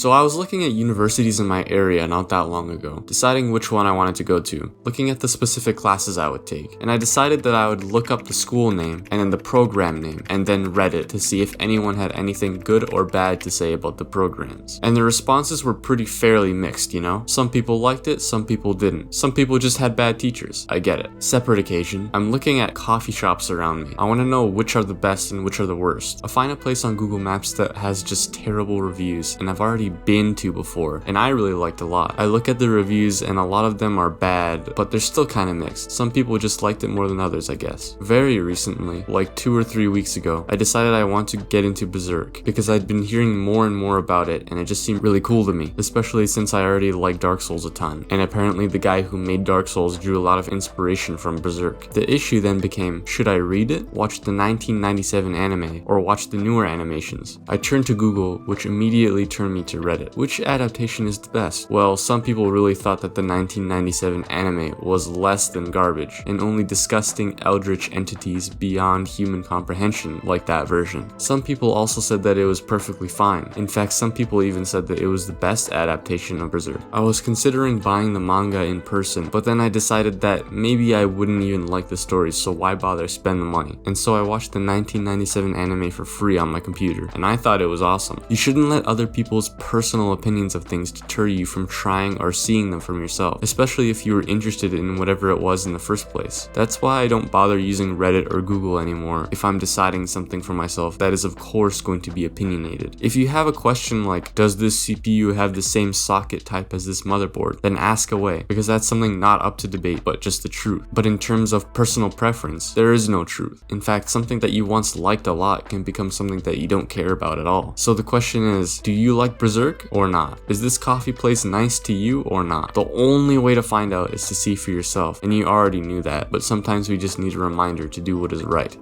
So I was looking at universities in my area not that long ago, deciding which one I wanted to go to, looking at the specific classes I would take, and I decided that I would look up the school name and then the program name and then Reddit to see if anyone had anything good or bad to say about the programs. And the responses were pretty fairly mixed, you know? Some people liked it, some people didn't. Some people just had bad teachers. I get it. Separate occasion, I'm looking at coffee shops around me. I want to know which are the best and which are the worst. I find a place on Google Maps that has just terrible reviews and I've already been to before and I really liked a lot. I look at the reviews and a lot of them are bad, but they're still kind of mixed. Some people just liked it more than others, I guess. Very recently, like 2 or 3 weeks ago, I decided I want to get into Berserk because I'd been hearing more and more about it and it just seemed really cool to me, especially since I already liked Dark Souls a ton. And apparently the guy who made Dark Souls drew a lot of inspiration from Berserk. The issue then became, should I read it, watch the 1997 anime, or watch the newer animations? I turned to Google, which immediately turned me to Reddit. Which adaptation is the best? Well, some people really thought that the 1997 anime was less than garbage, and only disgusting eldritch entities beyond human comprehension like that version. Some people also said that it was perfectly fine. In fact, some people even said that it was the best adaptation of Berserk. I was considering buying the manga in person, but then I decided that maybe I wouldn't even like the stories, so why bother spend the money? And so I watched the 1997 anime for free on my computer, and I thought it was awesome. You shouldn't let other people's personal opinions of things deter you from trying or seeing them from yourself, especially if you were interested in whatever it was in the first place. That's why I don't bother using Reddit or Google anymore if I'm deciding something for myself that is of course going to be opinionated. If you have a question like, does this CPU have the same socket type as this motherboard, then ask away, because that's something not up to debate, but just the truth. But in terms of personal preference, there is no truth. In fact, something that you once liked a lot can become something that you don't care about at all. So the question is, do you like Berserk or not? Is this coffee place nice to you or not? The only way to find out is to see for yourself, and you already knew that, but sometimes we just need a reminder to do what is right.